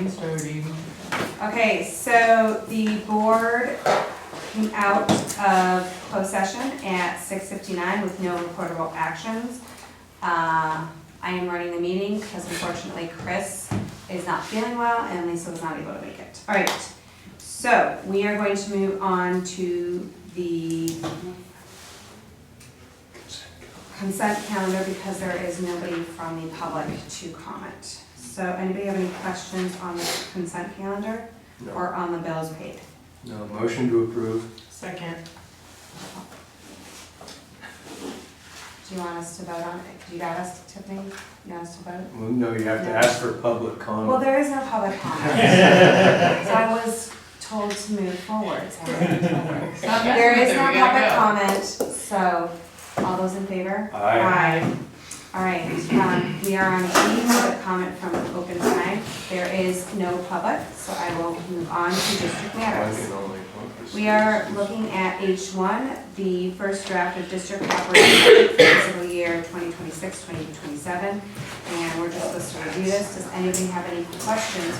9:30. Okay, so the board came out of closed session at 6:59 with no reportable actions. I am running the meeting because unfortunately Chris is not feeling well and Lisa was not able to make it. All right, so we are going to move on to the consent calendar because there is nobody from the public to comment. So anybody have any questions on the consent calendar or on the bills paid? No, motion to approve. Second. Do you want us to vote on it? Do you got us, Tiffany? You want us to vote? Well, no, you have to ask for public comment. Well, there is no public comment. So I was told to move forward. So I'm moving forward. So there is no public comment, so all those in favor? Aye. All right, we are on G, public comment from open time. There is no public, so I will move on to district matters. We are looking at H1, the first draft of district operating budget for fiscal year 2026-2027, and we're just supposed to review this. Does anybody have any questions?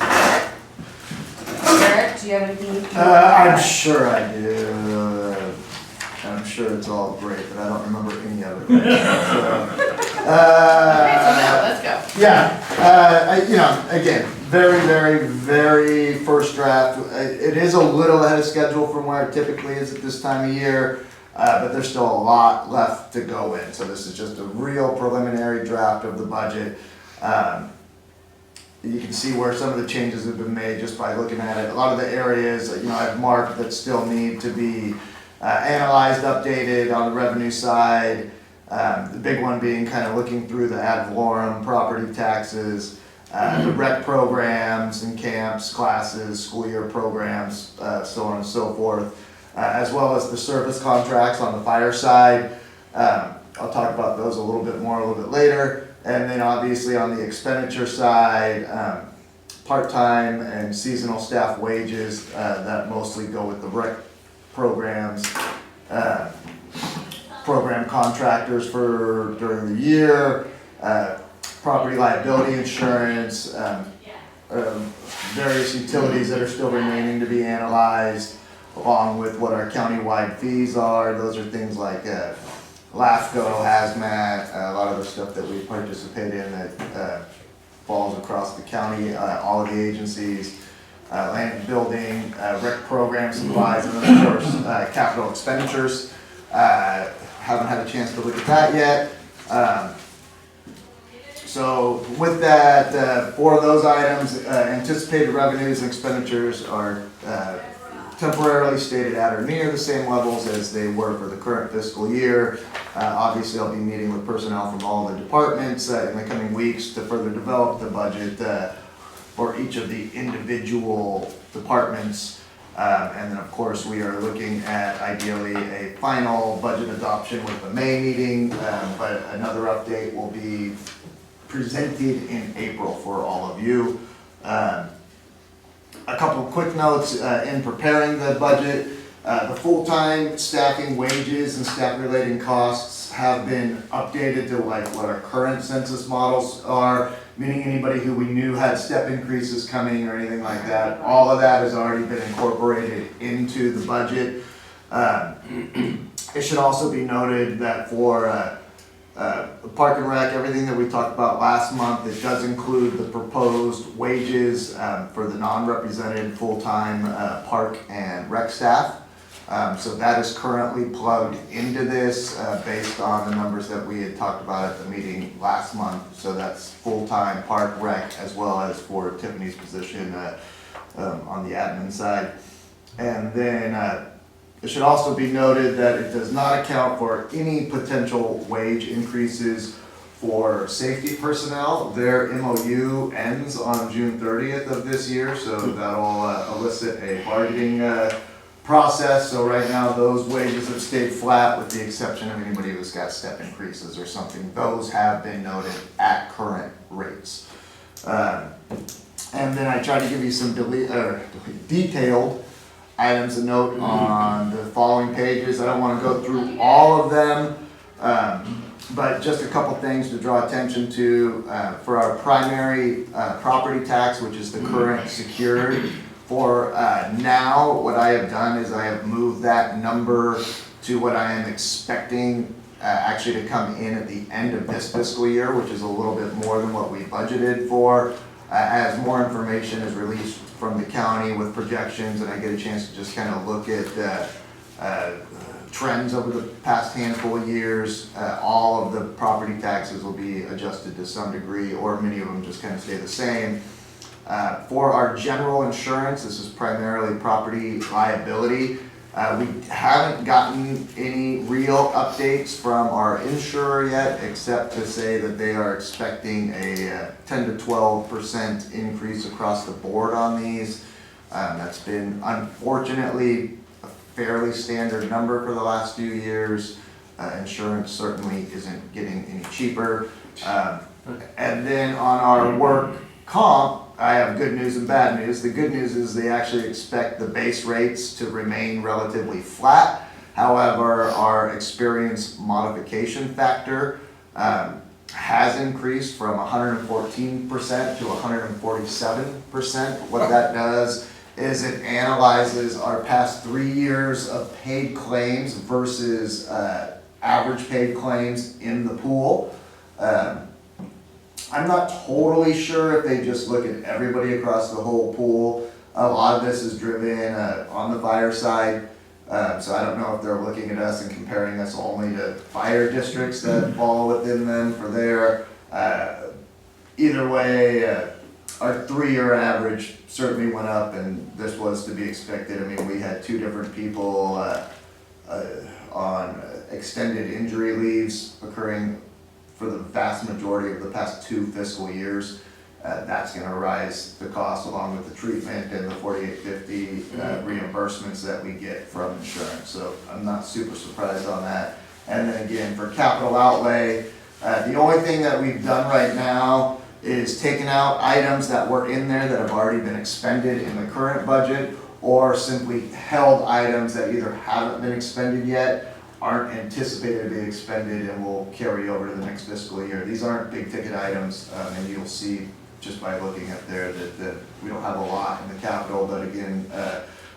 Eric, do you have anything? I'm sure I do. I'm sure it's all great, but I don't remember any of it. Okay, so now, let's go. Yeah, again, very first draft. It is a little ahead of schedule from where it typically is at this time of year, but there's still a lot left to go in. So this is just a real preliminary draft of the budget. You can see where some of the changes have been made just by looking at it. A lot of the areas, I've marked that still need to be analyzed, updated on the revenue side. The big one being kind of looking through the ad valorem, property taxes, the rec programs and camps, classes, school year programs, so on and so forth, as well as the service contracts on the fire side. I'll talk about those a little bit more a little bit later. And then obviously on the expenditure side, part-time and seasonal staff wages that mostly go with the rec programs, program contractors for during the year, property liability insurance, various utilities that are still remaining to be analyzed, along with what our county-wide fees are. Those are things like LAFCO, hazmat, a lot of the stuff that we participate in that falls across the county, all of the agencies. Land and building, rec program supplies, and then of course capital expenditures. Haven't had a chance to look at that yet. So with that, for those items, anticipated revenues and expenditures are temporarily stated at or near the same levels as they were for the current fiscal year. Obviously, I'll be meeting with personnel from all the departments in the coming weeks to further develop the budget for each of the individual departments. And then of course we are looking at ideally a final budget adoption with the May meeting, but another update will be presented in April for all of you. A couple of quick notes in preparing the budget. The full-time staffing wages and staff-related costs have been updated to like what our current census models are, meaning anybody who we knew had step increases coming or anything like that. All of that has already been incorporated into the budget. It should also be noted that for Park and Rec, everything that we talked about last month, it does include the proposed wages for the non-represented full-time Park and Rec staff. So that is currently plugged into this based on the numbers that we had talked about at the meeting last month. So that's full-time Park Rec as well as for Tiffany's position on the admin side. And then it should also be noted that it does not account for any potential wage increases for safety personnel. Their MOU ends on June 30th of this year, so that'll elicit a bargaining process. So right now those wages have stayed flat with the exception of anybody who's got step increases or something. Those have been noted at current rates. And then I try to give you some detailed items to note on the following pages. I don't want to go through all of them. But just a couple things to draw attention to, for our primary property tax, which is the current secured. For now, what I have done is I have moved that number to what I am expecting actually to come in at the end of this fiscal year, which is a little bit more than what we budgeted for. As more information is released from the county with projections and I get a chance to just kind of look at trends over the past handful of years, all of the property taxes will be adjusted to some degree, or many of them just kind of stay the same. For our general insurance, this is primarily property liability. We haven't gotten any real updates from our insurer yet, except to say that they are expecting a 10 to 12% increase across the board on these. That's been unfortunately a fairly standard number for the last few years. Insurance certainly isn't getting any cheaper. And then on our work comp, I have good news and bad news. The good news is they actually expect the base rates to remain relatively flat. However, our experience modification factor has increased from 114% to 147%. What that does is it analyzes our past 3 years of paid claims versus average paid claims in the pool. I'm not totally sure if they just look at everybody across the whole pool. A lot of this is driven on the fire side, so I don't know if they're looking at us and comparing us only to fire districts that fall within them for their. Either way, our 3-year average certainly went up, and this was to be expected. I mean, we had 2 different people on extended injury leaves occurring for the vast majority of the past 2 fiscal years. That's gonna rise the cost along with the treatment and the 4850 reimbursements that we get from insurance. So I'm not super surprised on that. And then again, for capital outlay, the only thing that we've done right now is taken out items that were in there that have already been expended in the current budget, or simply held items that either haven't been expended yet, aren't anticipated to be expended, and will carry over to the next fiscal year. These aren't big ticket items, and you'll see just by looking at there that we don't have a lot in the capital. But again,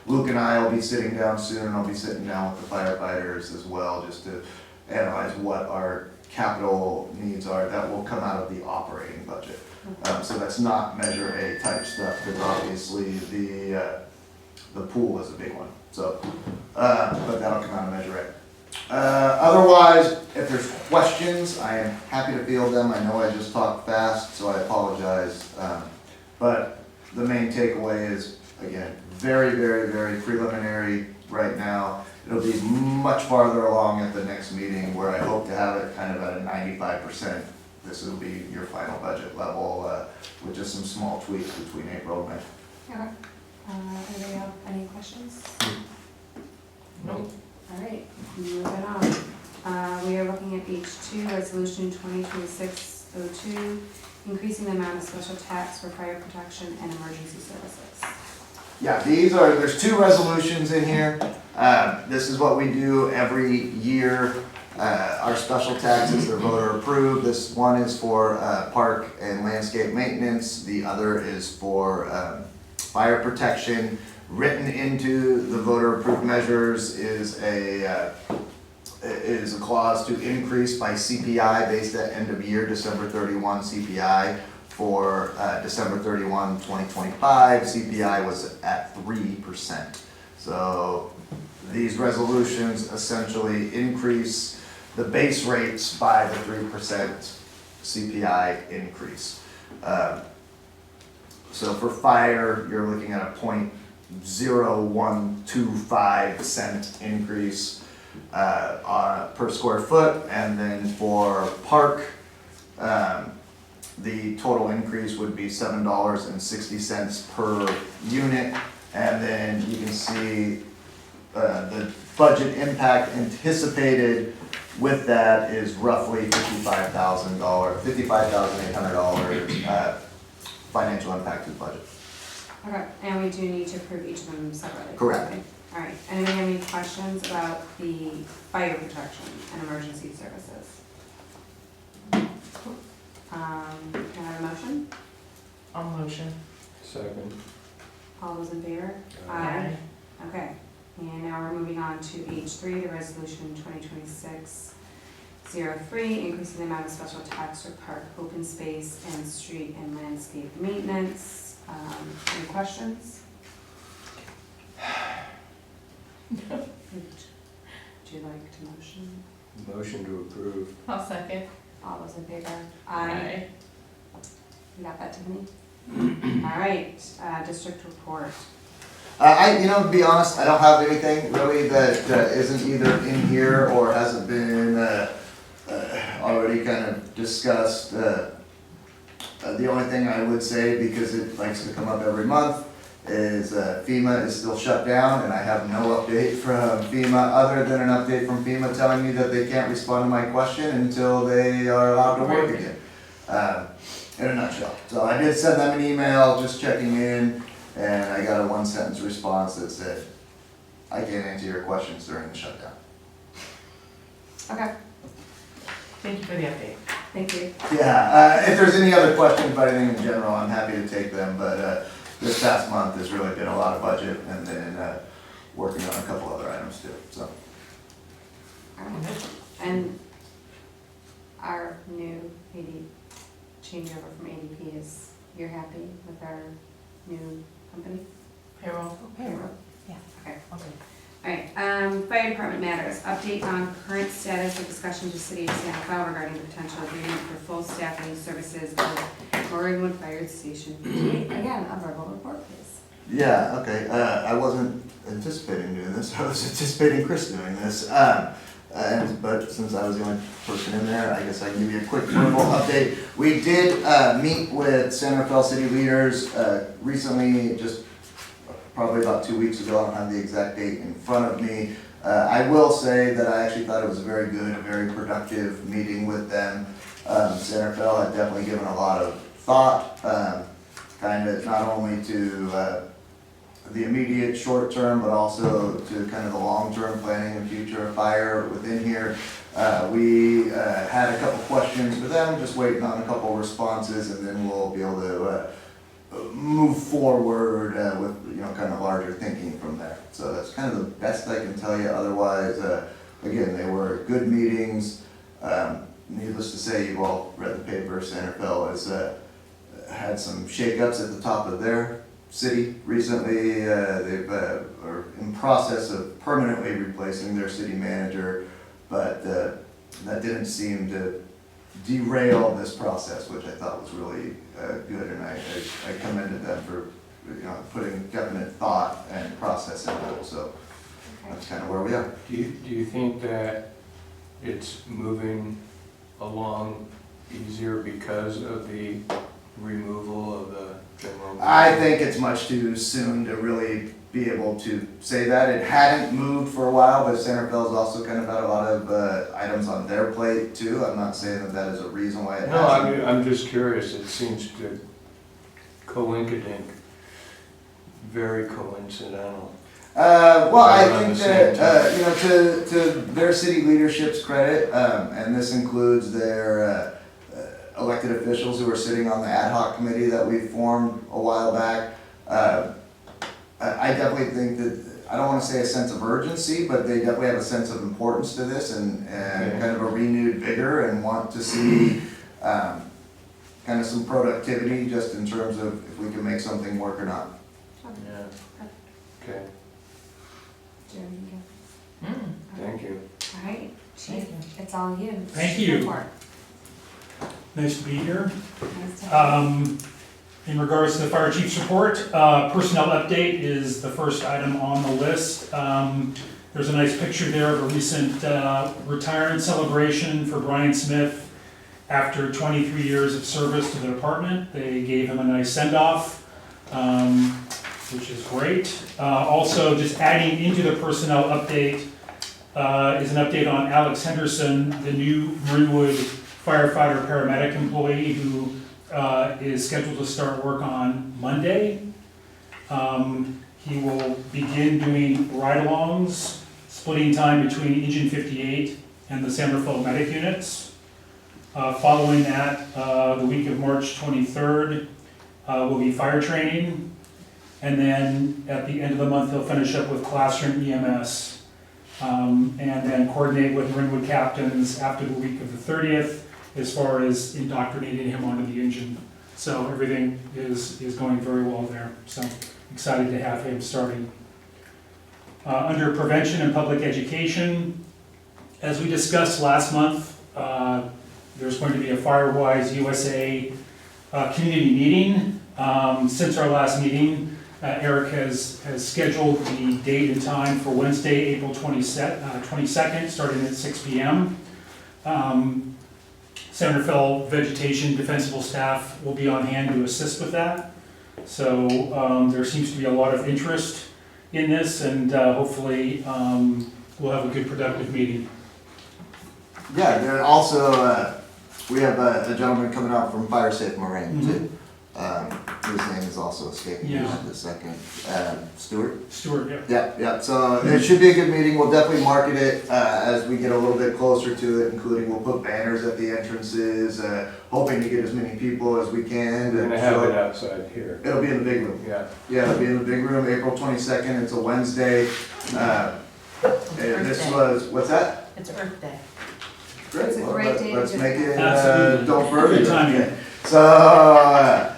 Luke and I will be sitting down soon, and I'll be sitting down with the firefighters as well, just to analyze what our capital needs are that will come out of the operating budget. So that's not Measure A type stuff, because obviously the pool is a big one. So, but that'll come out of Measure A. Otherwise, if there's questions, I am happy to field them. I know I just talked fast, so I apologize. But the main takeaway is, again, very, very, very preliminary right now. It'll be much farther along at the next meeting, where I hope to have it kind of at a 95%. This will be your final budget level, with just some small tweaks between April and May. Okay. Anybody have any questions? No. All right, moving on. We are looking at H2, Resolution 2026-02, increasing the amount of special tax for fire protection and emergency services. Yeah, there's 2 resolutions in here. This is what we do every year. Our special taxes are voter approved. This one is for park and landscape maintenance. The other is for fire protection. Written into the voter approved measures is a clause to increase by CPI based at end of year December 31 CPI for December 31, 2025. CPI was at 3%. So these resolutions essentially increase the base rates by the 3% CPI increase. So for fire, you're looking at a 0.0125 cent increase per square foot, and then for park, the total increase would be $7.60 per unit. And then you can see the budget impact anticipated with that is roughly $55,800 financial impact to the budget. Okay, and we do need to approve each of them separately. Correct. Okay. All right, anybody have any questions about the fire protection and emergency services? Can I have a motion? I'll motion. Second. All those in favor? Okay, and now we're moving on to H3, the resolution 2026-03, increasing the amount of special tax for park, open space, and street and landscape maintenance. Any questions? Would you like to motion? Motion to approve. I'll second. All those in favor? Aye. You got that, Tiffany? All right, district report. To be honest, I don't have anything really that isn't either in here or hasn't been already kind of discussed. The only thing I would say, because it likes to come up every month, is FEMA is still shut down, and I have no update from FEMA other than an update from FEMA telling me that they can't respond to my question until they are allowed to work again. In a nutshell. So I did send them an email just checking in, and I got a one-sentence response that said, I can't answer your questions during the shutdown. Okay, Thank you for the update. thank you. Yeah, if there's any other questions about anything in general, I'm happy to take them, but this past month has really been a lot of budget and then working on a couple other items too, so. All right. And our new changeover from ADP is, you're happy with our new company? Payroll. Payroll. Yeah. Okay. Okay. All right, fire department matters, update on current status of discussion to City of Santa Fe regarding potential agreement for full staffing services with Marinwood Fire Station. Again, a verbal report, please. Yeah, okay, I wasn't anticipating doing this, I was anticipating Chris doing this. But since I was the only person in there, I guess I can give you a quick verbal update. We did meet with Santa Fe city leaders recently, just probably about 2 weeks ago. I don't have the exact date in front of me. I will say that I actually thought it was a very good, a very productive meeting with them. Santa Fe had definitely given a lot of thought, kind of not only to the immediate short term, but also to kind of the long-term planning and future of fire within here. We had a couple questions for them, just waiting on a couple responses, and then we'll be able to move forward with kind of larger thinking from there. So that's kind of the best I can tell you. Otherwise, again, they were good meetings. Needless to say, you've all read the paper. Santa Fe has had some shakeups at the top of their city recently. They've are in process of permanently replacing their city manager, but that didn't seem to derail this process, which I thought was really good, and I commended them for putting definite thought and process into it. So that's kind of where we are. Do you think that it's moving along easier because of the removal of the general? I think it's much too soon to really be able to say that. It hadn't moved for a while, but Santa Fe's also kind of had a lot of items on their plate too. I'm not saying that that is a reason why it No, hasn't. I'm just curious. It seems to coinkydink, very coincidental. Well, I Right around think the that, same to their city leadership's credit, and this includes their elected officials who are sitting on the ad hoc committee that we formed a while back. I definitely think that, I don't want to say a sense of urgency, but they definitely have a sense of importance to this and kind of a renewed vigor and want to see kind of some productivity just in terms of if we can make something work or not. Yeah. Okay. Jeremy, you Thank you. go. All right, Chief, Thank you. it's all you. Thank you. Report. Nice to be here. Nice to have you. In regards to the fire chief's report, personnel update is the first item on the list. There's a nice picture there of a recent retirement celebration for Brian Smith. After 23 years of service to the department, they gave him a nice send-off, which is great. Also, just adding into the personnel update is an update on Alex Henderson, the new Marinwood firefighter paramedic employee who is scheduled to start work on Monday. He will begin doing ride-alongs, splitting time between Engine 58 and the San Rafael medic units. Following that, the week of March 23rd will be fire training. And then at the end of the month, they'll finish up with classroom EMS. And then coordinate with Marinwood captains after the week of the 30th as far as indoctrinating him onto the engine. So everything is going very well there. So excited to have him starting. Under prevention and public education, as we discussed last month, there's going to be a Firewise USA community meeting. Since our last meeting, Eric has scheduled the date and time for Wednesday, April 22nd, starting at 6 p.m. Centerville Vegetation Defensible staff will be on hand to assist with that. So there seems to be a lot of interest in this, and hopefully we'll have a good, productive meeting. Yeah, there also, we have a gentleman coming out from Fire Safe Moraine too. His name is also escaping me in a second. Stuart? Stuart, yeah. Yeah, so it should be a good meeting. We'll definitely market it as we get a little bit closer to it, including we'll put banners at the entrances, hoping to get as many people as we can. We're gonna have it outside here. It'll be in the big room. Yeah. Yeah, it'll be in the big room, April 22nd. It's a Wednesday. And this Day. was, what's that? It's Earth Day. Great. It's a Well, great day to let's do make it, Absolutely. don't burn Good it. timing. Okay. So,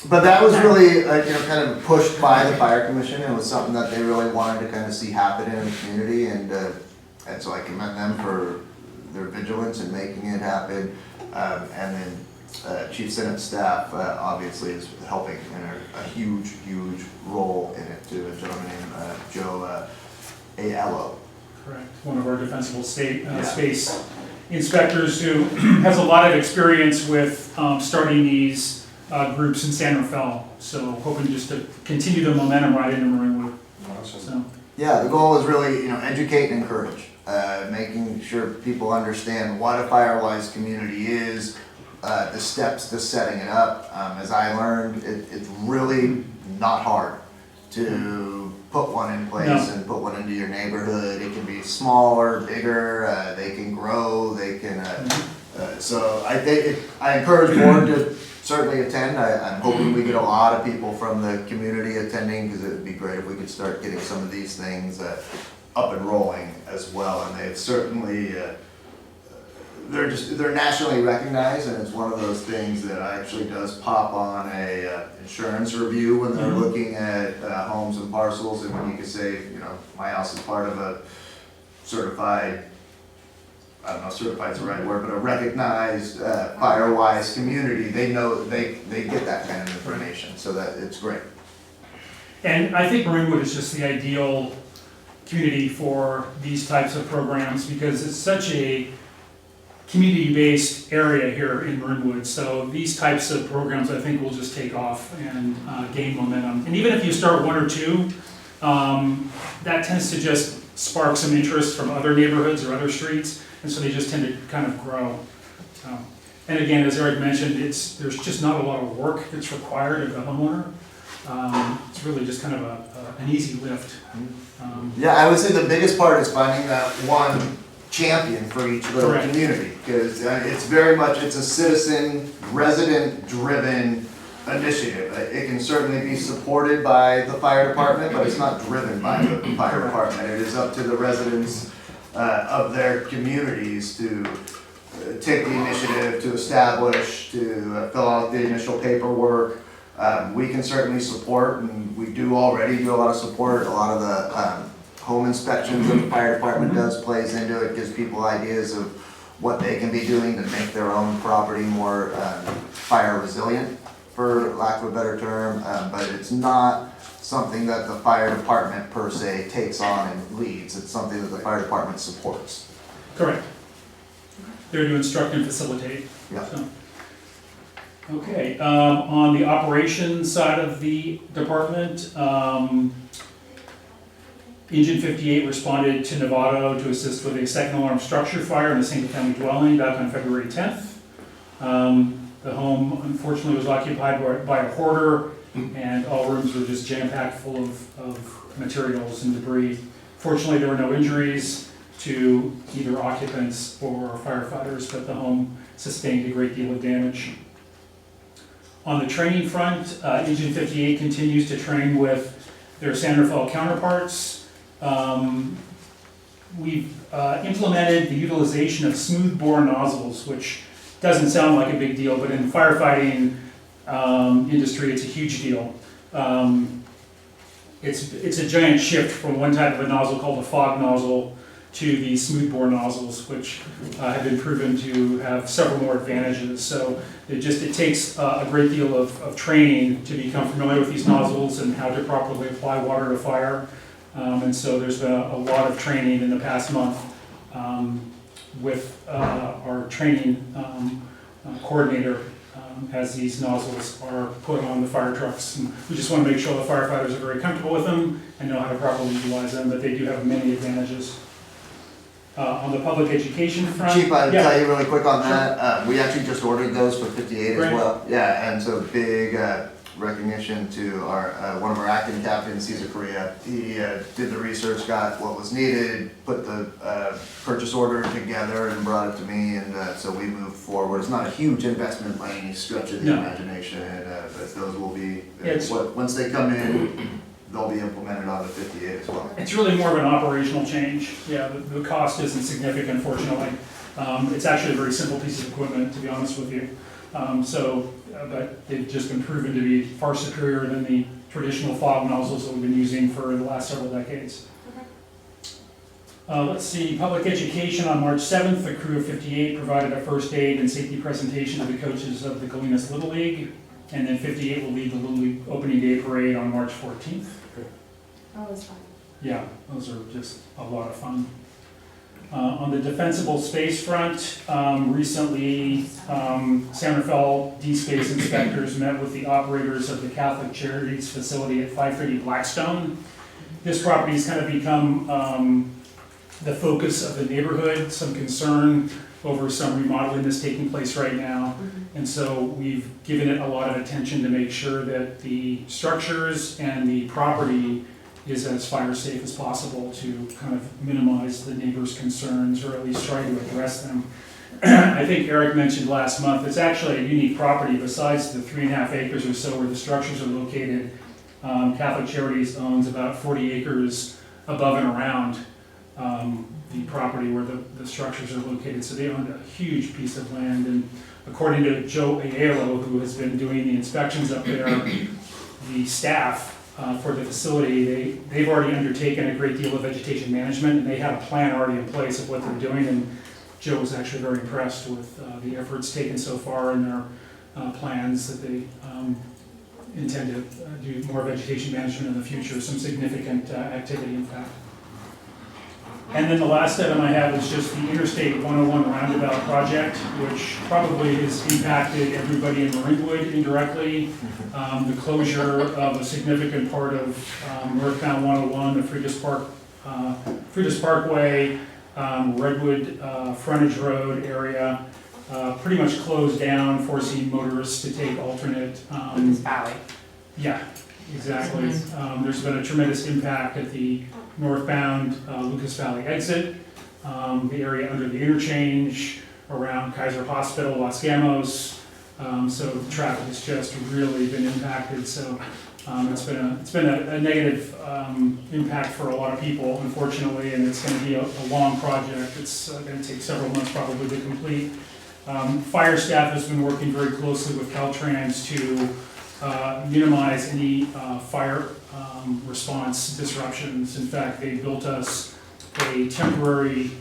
but that was really, kind of pushed by the fire commission. It was something that they really wanted to kind of see happen in the community, and so I commend them for their vigilance in making it happen. And then Chief Senate staff obviously is helping in a huge role in it too. A gentleman named Joe Aiello. Correct. One of our defensible Yeah. space inspectors who has a lot of experience with starting these groups in San Rafael. So hoping just to continue the momentum right into Marinwood. Awesome. So, Yeah, the goal is really, educate and encourage, making sure people understand what a Firewise community is, the steps to setting it up. As I learned, it's really not hard to put one in place No. and put one into your neighborhood. It can be smaller, bigger, they can grow, they can, so I think, I encourage board to certainly attend. I'm hoping we get a lot of people from the community attending, because it would be great if we could start getting some of these things up and rolling as well. And they've certainly, they're nationally recognized, and it's one of those things that actually does pop on a insurance review when they're looking at homes and parcels. And when you can say, my house is part of a certified, I don't know, certified's the right word, but a recognized Firewise community, they know, they get that kind of information, so that it's great. and I think Marinwood is just the ideal community for these types of programs because it's such a community-based area here in Marinwood. So these types of programs, I think, will just take off and gain momentum. And even if you start one or two, that tends to just spark some interest from other neighborhoods or other streets, and so they just tend to kind of grow. And again, as Eric mentioned, there's just not a lot of work that's required of the homeowner. It's really just kind of an easy lift. Yeah, I would say the biggest part is finding that one champion for each little Correct. community, because it's very much, it's a citizen, resident-driven initiative. It can certainly be supported by the fire department, but it's not driven by the fire department. It is up to the residents of their communities to take the initiative, to establish, to fill out the initial paperwork. We can certainly support, and we do already do a lot of support. A lot of the home inspections that the fire department does plays into it, gives people ideas of what they can be doing to make their own property more fire resilient, for lack of a better term. But it's not something that the fire department per se takes on and leads. It's something that the fire department supports. Correct. They're to instruct and facilitate. Yeah. So. Okay, on the operations side of the department, Engine 58 responded to Novato to assist with a second alarm structure fire in a single-family dwelling back on February 10th. The home unfortunately was occupied by a hoarder, and all rooms were just jam-packed full of materials and debris. Fortunately, there were no injuries. to either occupants or firefighters, but the home sustained a great deal of damage. On the training front, Engine 58 continues to train with their San Rafael counterparts. We've implemented the utilization of smooth-bore nozzles, which doesn't sound like a big deal, but in the firefighting industry, it's a huge deal. It's a giant shift from one type of a nozzle called a fog nozzle to the smooth-bore nozzles, which have been proven to have several more advantages. So it takes a great deal of training to become familiar with these nozzles and how to properly apply water to fire. And so there's been a lot of training in the past month with our training coordinator as these nozzles are put on the fire trucks. And we just want to make sure the firefighters are very comfortable with them and know how to properly utilize them, but they do have many advantages. On the public education front. Chief, I'll yeah. tell you really quick on that. We actually just ordered those for 58 as Right. well. Yeah, and so big recognition to our one of our acting captains, Caesar Correa. He did the research, got what was needed, put the purchase order together and brought it to me, and so we moved forward. It's not a huge investment by any stretch of the No. imagination, but those will be, It's- once they come in, they'll be implemented on the 58 as well. It's really more of an operational change. Yeah, the cost isn't significant, fortunately. It's actually a very simple piece of equipment, to be honest with you. But they've just been proven to be far superior than the traditional fog nozzles that we've been using for the last several decades. Let's see, public education on March 7th, the crew of 58 provided a first aid and safety presentation to the coaches of the Galenas Little League. And then 58 will lead the Little League opening day parade on March 14th. That was fun. Yeah, those are just a lot of fun. On the defensible space front, recently, San Rafael D-Space inspectors met with the operators of the Catholic Charities facility at 530 Blackstone. This property has kind of become the focus of the neighborhood, some concern over some remodeling that's taking place right now. And so we've given it a lot of attention to make sure that the structures and the property is as fire safe as possible to kind of minimize the neighbors' concerns or at least try to address them. I think Eric mentioned last month, it's actually a unique property besides the 3.5 acres or so where the structures are located. Catholic Charities owns about 40 acres above and around the property where the structures are located. So they own a huge piece of land, and according to Joe Aiello, who has been doing the inspections up there, the staff for the facility, they've already undertaken a great deal of vegetation management, and they have a plan already in place of what they're doing, and Joe was actually very impressed with the efforts taken so far in their plans that they intend to do more vegetation management in the future, some significant activity in fact. And then the last item I have is just the Interstate 101 roundabout project, which probably has impacted everybody in Marinwood indirectly. The closure of a significant part of northbound 101, the Freitas Parkway, Redwood Frontage Road area, pretty much closed down, forcing motorists to take alternate. Lucas Valley. Yeah, exactly. There's been a tremendous impact at the northbound Lucas Valley exit, the area under the interchange, around Kaiser Hospital, Los Gamos. So the traffic has just really been impacted. So it's been a negative impact for a lot of people, unfortunately, and it's going to be a long project. It's going to take several months probably to complete. Fire staff has been working very closely with Caltrans to minimize any fire response disruptions. In fact, they built us a temporary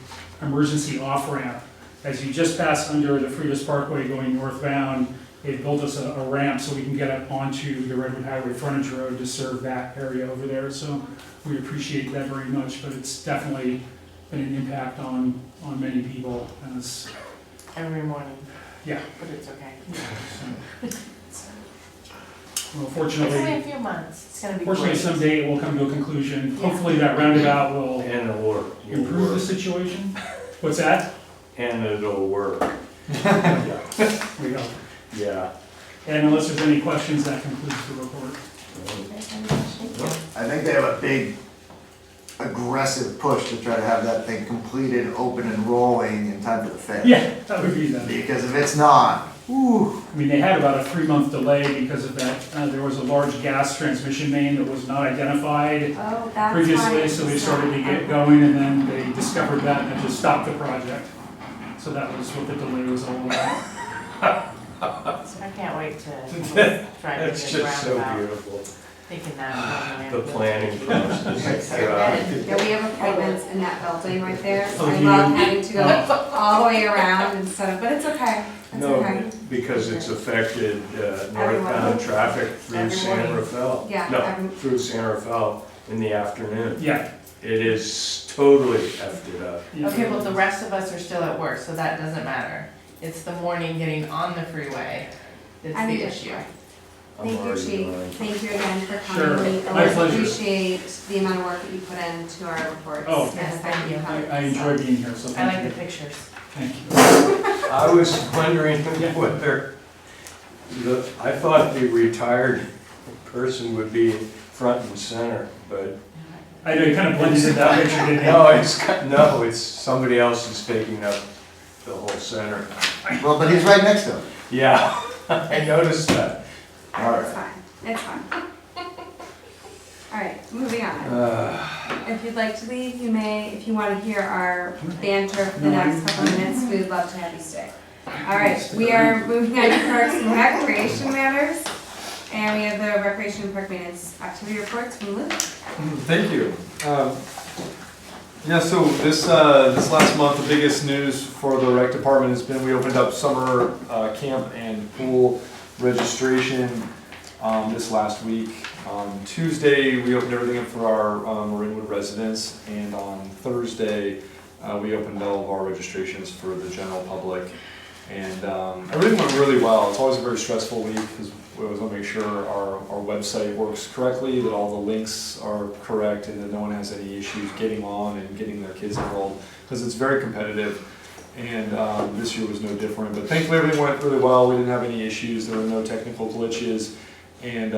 emergency off-ramp. As you just pass under the Freitas Parkway going northbound, they've built us a ramp so we can get up onto the Redwood Highway frontage road to serve that area over there. So we appreciate that very much, but it's definitely been an impact on many people. As, Every morning. Yeah. But it's okay. well, It's only fortunately, a few months. It's gonna be fortunately great. someday it will come to a conclusion. Yeah. Hopefully that roundabout will And it'll work. improve the situation. What's that? And it'll work. There we go. Yeah. And unless there's any questions, that concludes the report. I think they have a big aggressive push to try to have that thing completed, open and rolling in time for the fair. Yeah, that would be that. Because if it's not, whew, I mean, they had about a 3-month delay because of that. There was a large gas transmission main that was not identified Oh, that's previously, why so they it's started to not- get going, and then they discovered that and had to stop the project. So that was what the delay was all about. So I can't wait to try to That's get just so roundabout, beautiful. thinking that. The planning process. Yeah, we have appointments in that building right there, so Oh, I you love do? having to go all the way around instead of, but it's okay, it's No, okay. because it's affected Everyone. northbound traffic through Every San morning. Rafael. Yeah, No, every- through San Rafael in the afternoon. Yeah. It is totally effed it up. yeah. Okay, but the rest of us are still at work, so that doesn't matter. It's the morning getting on the freeway that's I think the it's issue. great. I'm Thank you, already Chief. going. Thank you again for Sure. coming. We My always pleasure. appreciate the amount of work that you put into our reports. Oh. and the Yes, fact thank that you. come. I enjoy being here, so I thank like you. the pictures. Thank you. I was wondering whether, I thought the retired person would be front and center, but I know you kind of blended in that picture, didn't you? no, it's somebody else is taking up the whole center. well, but he's right next to him. Yeah, I noticed that. All It's right. fine, it's fine. All right, moving on. If you'd like to leave, you may. If you want to hear our banter for the No, next couple of minutes, we would love to have you stay. All right, we are moving on to parks and recreation matters. And we have the recreation and park maintenance activity reports from Luke. Thank you. Yeah, so this last month, the biggest news for the rec department has been we opened up summer camp and pool registration this last week. On Tuesday, we opened everything up for our Marinwood residents, and on Thursday, we opened all of our registrations for the general public. And everything went really well. It's always a very stressful week because we always want to make sure our website works correctly, that all the links are correct, and that no one has any issues getting on and getting their kids enrolled, because it's very competitive. And this year was no different. But thankfully everything went really well. We didn't have any issues. There were no technical glitches. And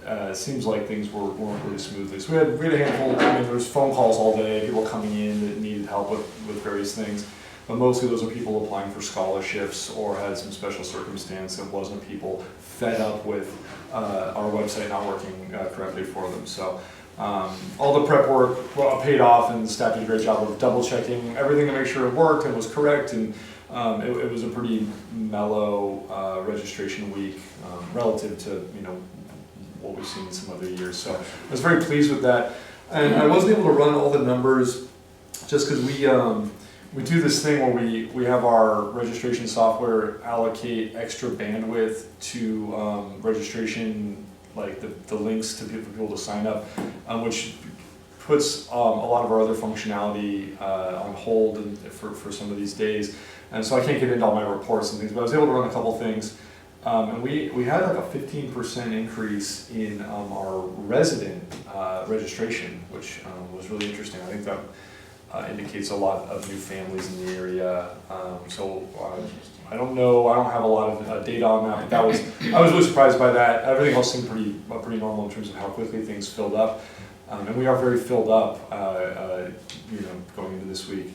it seems like things were going pretty smoothly. So we had a handful, I mean, there was phone calls all day, people coming in that needed help with various things. But mostly those are people applying for scholarships or had some special circumstance. It wasn't people fed up with our website not working correctly for them. So all the prep work paid off, and the staff did a great job of double checking everything to make sure it worked and was correct. And it was a pretty mellow registration week relative to what we've seen in some other years. So I was very pleased with that. And I wasn't able to run all the numbers just because we do this thing where we have our registration software allocate extra bandwidth to registration, like the links to people to sign up, which puts a lot of our other functionality on hold for some of these days. And so I can't get into all my reports and things, but I was able to run a couple things. And we had like a 15% increase in our resident registration, which was really interesting. I think that indicates a lot of new families in the area. I don't know, I don't have a lot of data on that, but I was really surprised by that. Everything else seemed pretty normal in terms of how quickly things filled up. And we are very filled up, going into this week,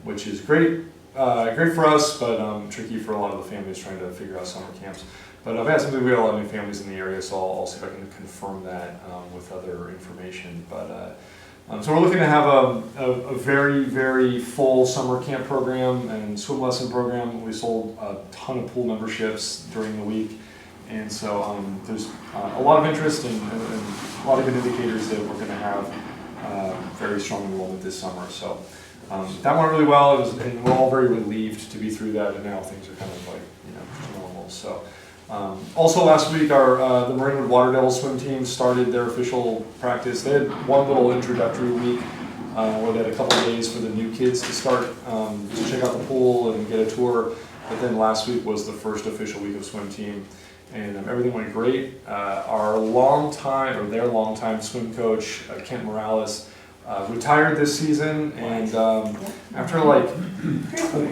which is great. Great for us, but tricky for a lot of the families trying to figure out summer camps. But we have a lot of new families in the area, so I'll see if I can confirm that with other information. But so we're looking to have a very, very full summer camp program and swim lesson program. We sold a ton of pool memberships during the week, and so there's a lot of interest and a lot of good indicators that we're going to have very strong enrollment this summer. So. That went really well, and we're all very relieved to be through that, and now things are kind of like, normal. So, also last week, the Marinwood Water Devils swim team started their official practice. They had one little introductory week where they had a couple of days for the new kids to start to check out the pool and get a tour. But then last week was the first official week of swim team, and everything went great. Their longtime swim coach, Kent Morales, retired this season, and after like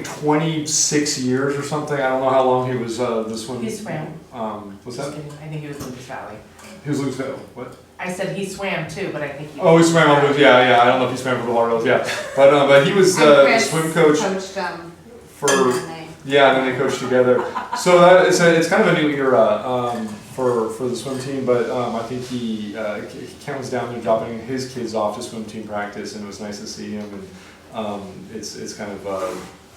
26 years or something, I don't know how long he was the swim. He swam. What's Just that? kidding. I think he was Lucas Valley. He was losing, what? I said he swam too, but I think he. Oh, he swam on those, yeah, I don't know if he swam for the water rails, yeah. But he was, And the Chris swim coach coached for, and then yeah, and then they coached together. So that it's kind of a new era for the swim team, but I think Ken was down there dropping his kids off to swim team practice, and it was nice to see him. And it's kind of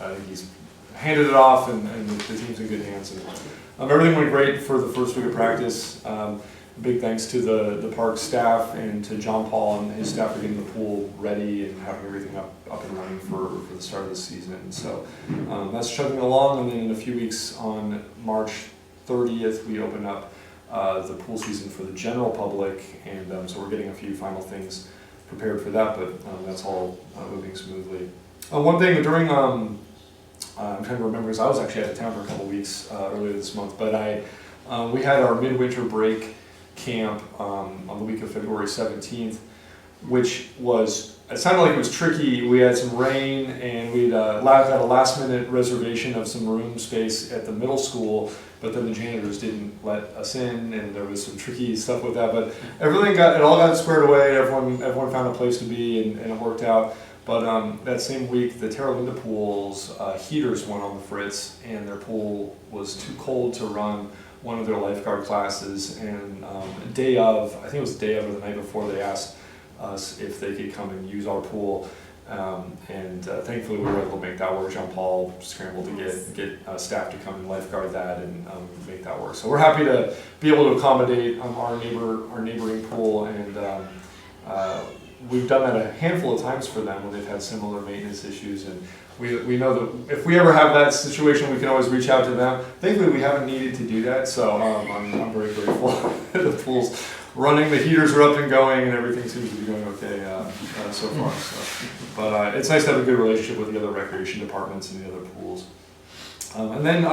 I think he's handed it off, and the team's in good hands. And everything went great for the first week of practice. Big thanks to the park staff and to John Paul and his staff for getting the pool ready and having everything up and running for the start of the season. So that's chugging along, and then in a few weeks on March 30th we open up the pool season for the general public, and so we're getting a few final things prepared for that, but that's all moving smoothly. One thing during I'm trying to remember because I was actually out of town for a couple of weeks earlier this month, but we had our midwinter break camp on the week of February 17th, which it sounded like it was tricky. We had some rain, and we'd had a last minute reservation of some room space at the middle school, but then the janitors didn't let us in, and there was some tricky stuff with that, but it all got squared away. Everyone found a place to be, and it worked out. But that same week, the Terra Linda Pool's heaters went on the fritz, and their pool was too cold to run one of their lifeguard classes, and I think it was the day of or the night before, they asked us if they could come and use our pool, and thankfully we were able to make that work. Jean Paul scrambled to get staff to come and lifeguard that and make that work. So we're happy to be able to accommodate our neighboring pool, and we've done that a handful of times for them when they've had similar maintenance issues, and we know that if we ever have that situation, we can always reach out to them. Thankfully, we haven't needed to do that, so I'm very grateful. The pool's running, the heaters are up and going, and everything seems to be going okay so far. So. But it's nice to have a good relationship with the other recreation departments and the other pools. And then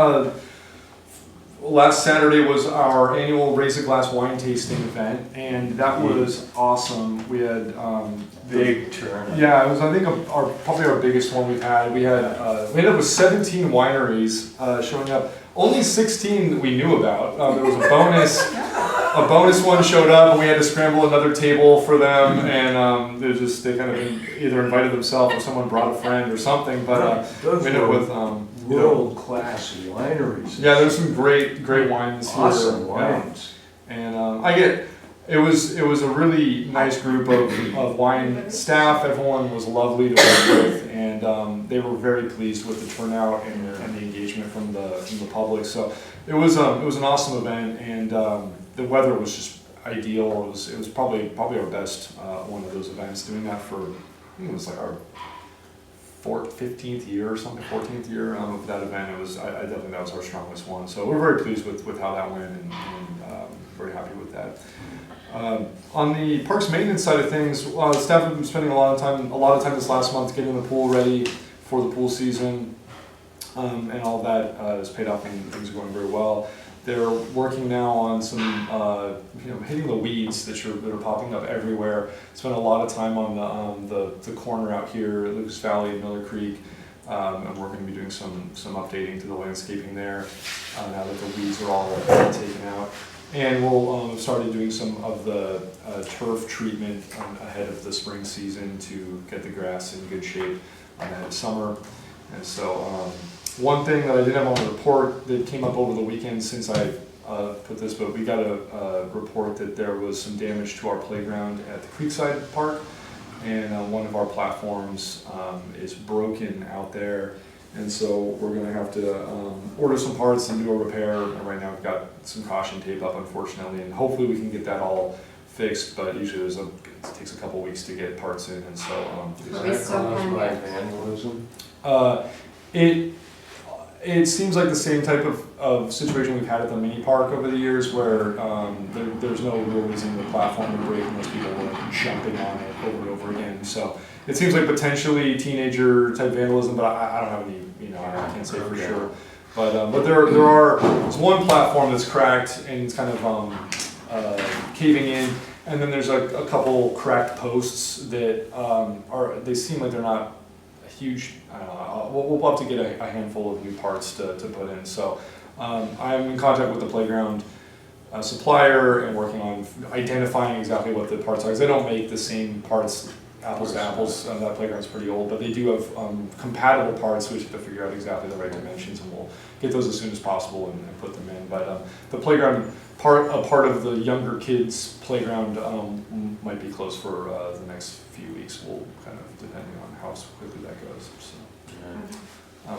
last Saturday was our annual Raise a Glass wine tasting event, and that was awesome. We had big turnout. Yeah, it was, I think, probably our biggest one we've had. We ended up with 17 wineries showing up. Only 16 that we knew about. There was a bonus one showed up, and we had to scramble another table for them, and they kind of either invited themselves or someone brought a friend or something. But we ended up with world-class wineries. Yeah, there's some great wines here. Awesome wines. And it was a really nice group of wine staff. Everyone was lovely to work with, and they were very pleased with the turnout and the engagement from the public. So it was an awesome event, and the weather was just ideal. It was probably our best one of those events. Doing that for, I think it was like our 15th year or something, 14th year of that event. I definitely, that was our strongest one. So we're very pleased with how that went, and very happy with that. On the parks maintenance side of things, staff have been spending a lot of time this last month getting the pool ready for the pool season, and all that has paid off, and things are going very well. They're working now on some, hitting the weeds that are popping up everywhere. Spent a lot of time on the corner out here at Lucas Valley and Miller Creek, and we're going to be doing some updating to the landscaping there now that the weeds are all taken out. And we'll started doing some of the turf treatment ahead of the spring season to get the grass in good shape ahead of summer. And so one thing that I didn't have on the report that came up over the weekend since I put this, but we got a report that there was some damage to our playground at the Creekside Park, and one of our platforms is broken out there. And so we're going to have to order some parts and do a repair. And right now we've got some caution tape up, unfortunately, and hopefully we can get that all fixed. But usually it takes a couple weeks to get parts in, and so. Is that caused by vandalism? It seems like the same type of situation we've had at the mini park over the years, where there's no real reason the platform would break unless people were jumping on it over and over again. So it seems like potentially teenager type vandalism, but I don't have any, I can't say for sure. But there's one platform that's cracked and it's kind of caving in, and then there's a couple cracked posts that they seem like they're not huge. I don't know. We'll have to get a handful of new parts to put in. So I'm in contact with the playground supplier and working on identifying exactly what the parts are, because they don't make the same parts, apples to apples. That playground's pretty old, but they do have compatible parts, so we just have to figure out exactly the right dimensions, and we'll get those as soon as possible and put them in. But the playground, a part of the younger kids' playground might be closed for the next few weeks. We'll kind of, depending on how quickly that goes. So.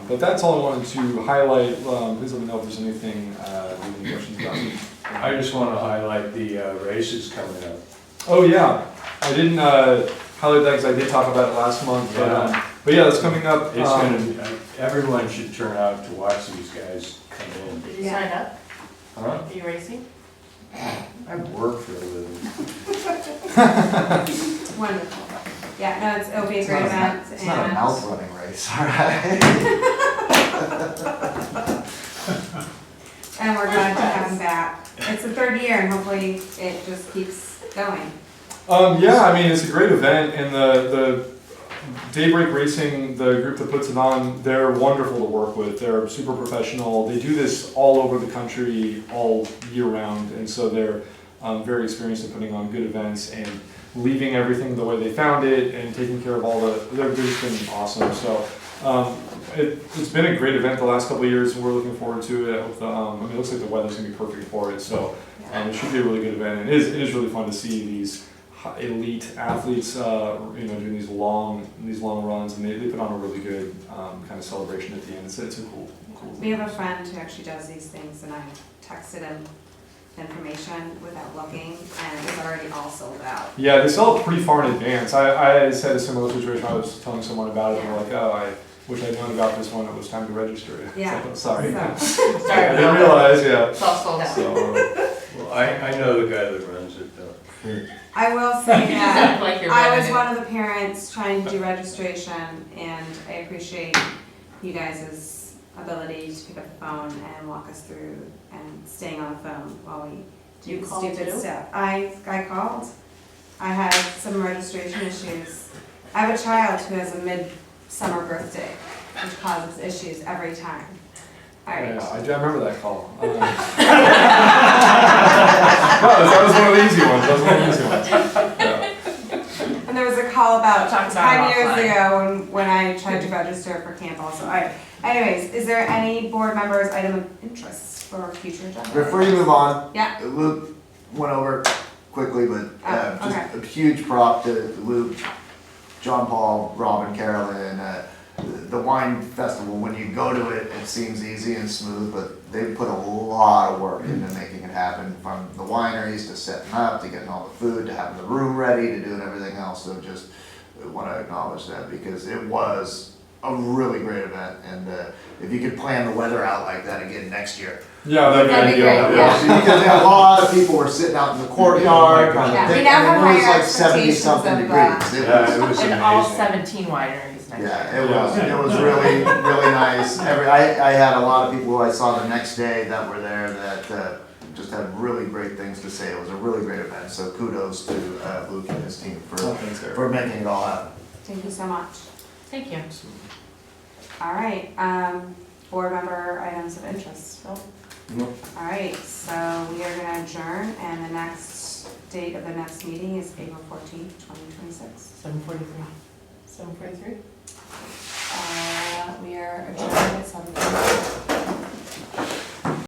But that's all I wanted to highlight. Please let me know if there's anything, any questions about me. I just want to highlight the races coming up. Oh yeah, I didn't highlight that because I did talk about it last month. But yeah, that's coming up. It's everyone should turn out to watch these guys come in. Did you sign up? Huh? Are you racing? I work for a living. Wonderful. Yeah, no, it'll be a great event. It's not a mouth running race, all right? And we're glad to have him back. It's the third year and hopefully it just keeps going. Yeah, I mean, it's a great event, and the Daybreak Racing, the group that puts it on, they're wonderful to work with. They're super professional. They do this all over the country all year round, and so they're very experienced in putting on good events and leaving everything the way they found it and taking care of all they've just been awesome. So it's been a great event the last couple of years, and we're looking forward to it. With, I mean, it looks like the weather's gonna be perfect for it, so it should be a really good event. And it is really fun to see these elite athletes, doing these long runs, and they put on a really good kind of celebration at the end. It's a cool. We have a friend who actually does these things and I texted him information without looking and it was already all sold out. Yeah, they sell it pretty far in advance. I had a similar situation. I was telling someone about it, and they're like, "Oh, I wish I'd known about this one. It was time to register." Yeah. So, sorry. So, I didn't realize. Yeah. It's all sold out. So, Well, I know the guy that runs it though. I will say that Like you're I was running one of the parents trying to do registration and I appreciate you guys' ability to pick up the phone and walk us through and staying on the phone while we You do called stupid too? stuff. I called. I had some registration issues. I have a child who has a mid-summer birthday, which causes issues every time. All right. yeah, I remember that call. No, that was one of the easy ones. Yeah. And there was a call about Talk about 10 years offline. ago when I tried to register for camp also. All right. Anyways, is there any board members' item of interest for future agenda? Before you move on, Yeah. Luke went over quickly, but Oh, just okay. a huge prop to Luke, John Paul, Robin, Carolyn. The wine festival, when you go to it, it seems easy and smooth, but they put a lot of work into making it happen, from the wineries to setting up, to getting all the food, to having the room ready, to doing everything else. So just want to acknowledge that, because it was a really great event, and if you could plan the weather out like that again next year. Yeah, that'd be That'd be ideal. great, Yeah. Because a lot of people were sitting out in the courtyard, kind Yeah, of we thick, now and have it was higher like 70-something expectations degrees. Yeah, it was And all amazing. 17 wineries next year. Yeah, it was really, really nice. I had a lot of people who I saw the next day that were there that just had really great things to say. It was a really great event, so kudos to Luke and his team Oh, thanks, Eric. for making it all happen. Thank you so much. Thank you. All right. Board member items of interest. Phil? Nope. All right. So we are going to adjourn, and the next date of the next meeting is April 14th, 2026. 7:43. 7:43? We are adjourned at 7:30.